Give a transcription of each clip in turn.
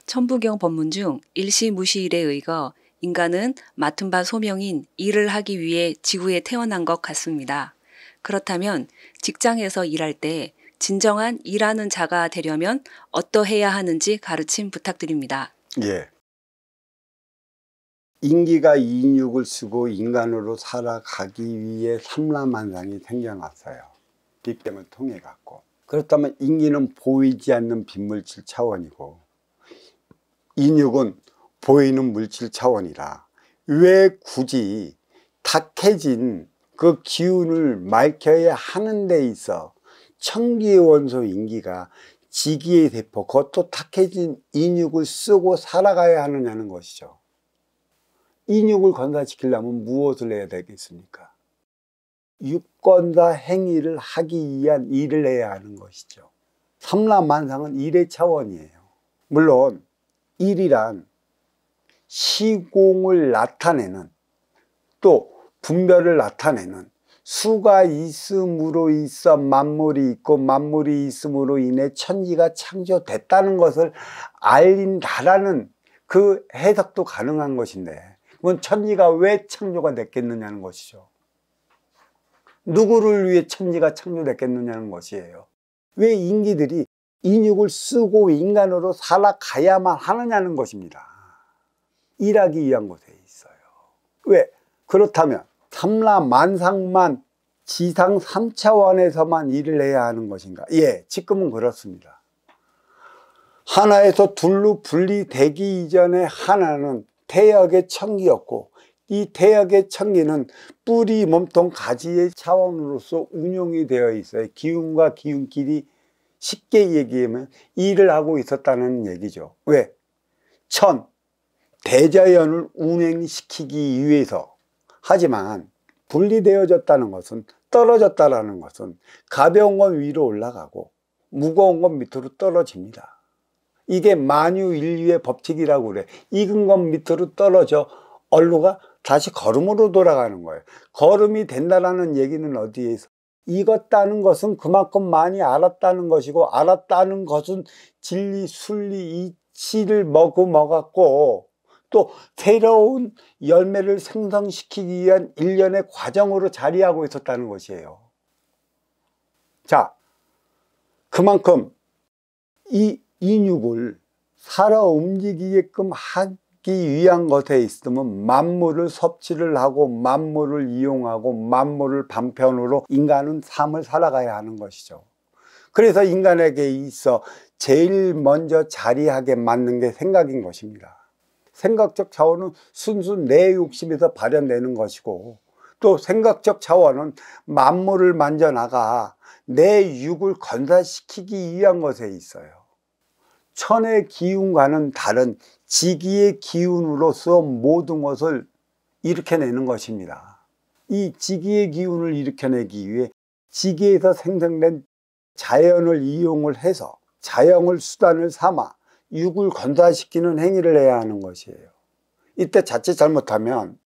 천부경 법문 중 일시무시일에 의거 인간은 맡은 바 소명인 일을 하기 위해 지구에 태어난 것 같습니다. 그렇다면 직장에서 일할 때 진정한 일하는 자가 되려면 어떠해야 하는지 가르침 부탁드립니다. 예. 인기가 인육을 쓰고 인간으로 살아가기 위해 삼라만상이 생겨났어요. 빅뱅을 통해 갖고. 그렇다면 인기는 보이지 않는 빈물질 차원이고 인육은 보이는 물질 차원이라 왜 굳이 탁해진 그 기운을 맑혀야 하는 데 있어 천기의 원소 인기가 지기의 세포, 그것도 탁해진 인육을 쓰고 살아가야 하느냐는 것이죠. 인육을 건사시키려면 무엇을 해야 되겠습니까? 육건사 행위를 하기 위한 일을 해야 하는 것이죠. 삼라만상은 일의 차원이에요. 물론 일이란 시공을 나타내는, 또 분별을 나타내는, 수가 있음으로 있어 만물이 있고 만물이 있음으로 인해 천지가 창조됐다는 것을 알린다라는 그 해석도 가능한 것인데, 그건 천지가 왜 창조가 됐겠느냐는 것이죠. 누구를 위해 천지가 창조됐겠느냐는 것이에요. 왜 인기들이 인육을 쓰고 인간으로 살아가야만 하느냐는 것입니다. 일하기 위한 곳에 있어요. 왜? 그렇다면 삼라만상만 지상 3차원에서만 일을 해야 하는 것인가? 예, 지금은 그렇습니다. 하나에서 둘로 분리되기 이전에 하나는 태역의 천기였고, 이 태역의 천기는 뿌리, 몸통, 가지의 차원으로서 운용이 되어 있어요. 기운과 기운끼리 쉽게 얘기하면 일을 하고 있었다는 얘기죠. 왜? 대자연을 운행시키기 위해서. 하지만 분리되어졌다는 것은, 떨어졌다는 것은 가벼운 건 위로 올라가고 무거운 건 밑으로 떨어집니다. 이게 만유인류의 법칙이라고 그래. 익은 건 밑으로 떨어져 얼루가 다시 걸음으로 돌아가는 거예요. 걸음이 된다는 얘기는 어디에서? 익었다는 것은 그만큼 많이 알았다는 것이고, 알았다는 것은 진리, 순리, 이치를 먹었고, 또 새로운 열매를 생성시키기 위한 일련의 과정으로 자리하고 있었다는 것이에요. 자, 그만큼 이 인육을 살아 움직이게끔 하기 위한 것에 있으면 만물을 섭취를 하고 만물을 이용하고 만물을 방편으로 인간은 삶을 살아가야 하는 것이죠. 그래서 인간에게 있어 제일 먼저 자리하게 맞는 게 생각인 것입니다. 생각적 차원은 순수 내 욕심에서 발현되는 것이고, 또 생각적 차원은 만물을 만져나가 내 육을 건사시키기 위한 것에 있어요. 천의 기운과는 다른 지기의 기운으로서 모든 것을 일으켜내는 것입니다. 이 지기의 기운을 일으켜내기 위해 지기에서 생성된 자연을 이용을 해서 자연을 수단을 삼아 육을 건사시키는 행위를 해야 하는 것이에요. 이때 자칫 잘못하면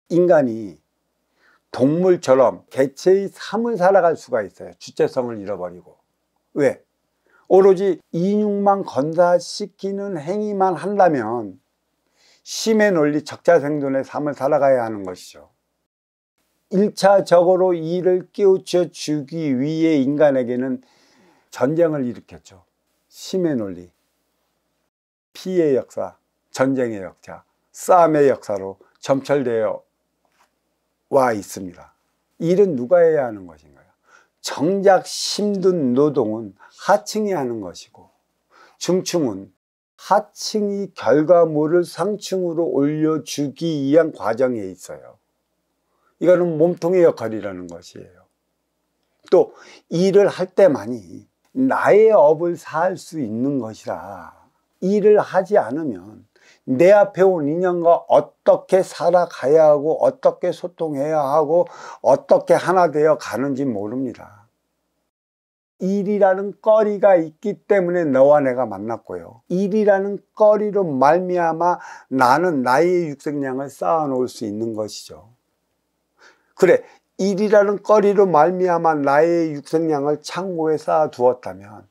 인간이 동물처럼 개체의 삶을 살아갈 수가 있어요. 주체성을 잃어버리고. 왜? 오로지 인육만 건사시키는 행위만 한다면 심의 논리, 적자생존의 삶을 살아가야 하는 것이죠. 1차적으로 이를 깨우쳐 주기 위해 인간에게는 전쟁을 일으켰죠. 심의 논리, 피해의 역사, 전쟁의 역사, 싸움의 역사로 점철되어 와 있습니다. 일은 누가 해야 하는 것인가요? 정작 힘든 노동은 하층이 하는 것이고, 중층은 하층이 결과물을 상층으로 올려주기 위한 과정에 있어요. 이거는 몸통의 역할이라는 것이에요. 또 일을 할 때만이 나의 업을 살 수 있는 것이라, 일을 하지 않으면 내 앞에 온 인연과 어떻게 살아가야 하고 어떻게 소통해야 하고 어떻게 하나 되어 가는지 모릅니다. 일이라는 거리가 있기 때문에 너와 내가 만났고요, 일이라는 거리로 말미암아 나는 나의 육생량을 쌓아 놓을 수 있는 것이죠. 그래, 일이라는 거리로 말미암아 나의 육생량을 창고에 쌓아 두었다면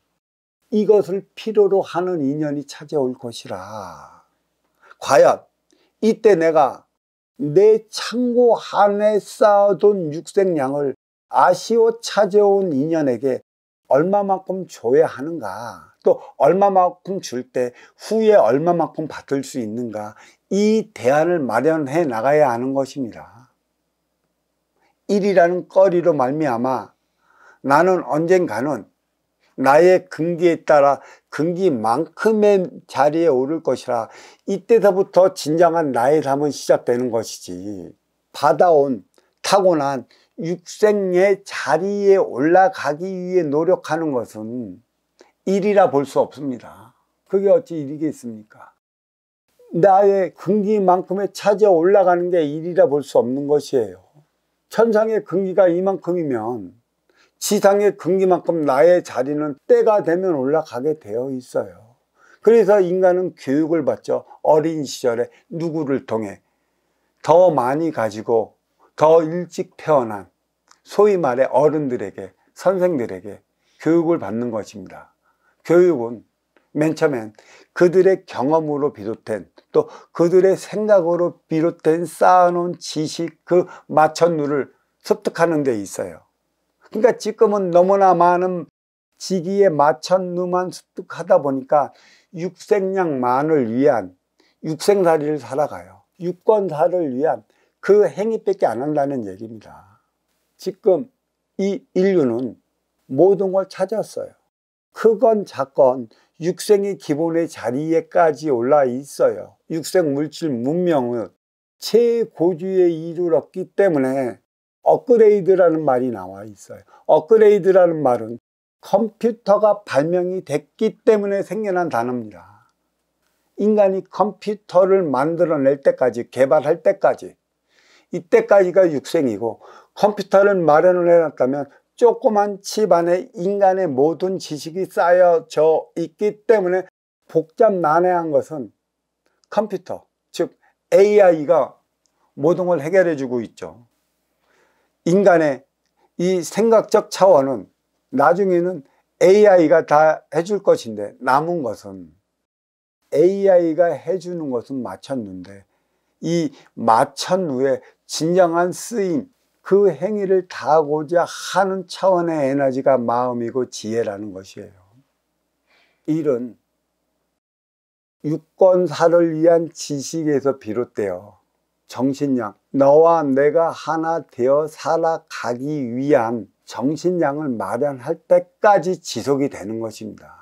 이것을 필요로 하는 인연이 찾아올 것이라. 과연 이때 내가 내 창고 안에 쌓아둔 육생량을 아쉬워 찾아온 인연에게 얼마만큼 줘야 하는가, 또 얼마만큼 줄 때 후에 얼마만큼 받을 수 있는가, 이 대안을 마련해 나가야 하는 것입니다. 일이라는 거리로 말미암아 나는 언젠가는 나의 근기에 따라 근기만큼의 자리에 오를 것이라. 이때서부터 진정한 나의 삶은 시작되는 것이지, 받아온 타고난 육생의 자리에 올라가기 위해 노력하는 것은 일이라 볼 수 없습니다. 그게 어찌 일이겠습니까? 나의 근기만큼에 찾아 올라가는 게 일이라 볼 수 없는 것이에요. 천상의 근기가 이만큼이면 지상의 근기만큼 나의 자리는 때가 되면 올라가게 되어 있어요. 그래서 인간은 교육을 받죠. 어린 시절에 누구를 통해 더 많이 가지고 더 일찍 태어난 소위 말해 어른들에게, 선생들에게 교육을 받는 것입니다. 교육은 맨 처음엔 그들의 경험으로 비롯된, 또 그들의 생각으로 비롯된 쌓아놓은 지식, 그 마천루를 습득하는 데 있어요. 그러니까 지금은 너무나 많은 지기의 마천루만 습득하다 보니까 육생량만을 위한 육생살이를 살아가요. 육권살을 위한 그 행위밖에 안 한다는 얘기입니다. 지금 이 인류는 모든 걸 찾았어요. 크건 작건 육생의 기본의 자리에까지 올라 있어요. 육생 물질 문명은 최고주에 이르렀기 때문에 업그레이드라는 말이 나와 있어요. 업그레이드라는 말은 컴퓨터가 발명이 됐기 때문에 생겨난 단어입니다. 인간이 컴퓨터를 만들어낼 때까지, 개발할 때까지, 이때까지가 육생이고, 컴퓨터를 마련을 해놨다면 조그만 칩 안에 인간의 모든 지식이 쌓여져 있기 때문에 복잡 난해한 것은 컴퓨터, 즉 AI가 모든 걸 해결해 주고 있죠. 인간의 이 생각적 차원은 나중에는 AI가 다 해줄 것인데, 남은 것은 AI가 해주는 것은 마천루인데, 이 마천루의 진정한 쓰임, 그 행위를 다하고자 하는 차원의 에너지가 마음이고 지혜라는 것이에요. 일은 육권사를 위한 지식에서 비롯되어 정신량, 너와 내가 하나 되어 살아가기 위한 정신량을 마련할 때까지 지속이 되는 것입니다.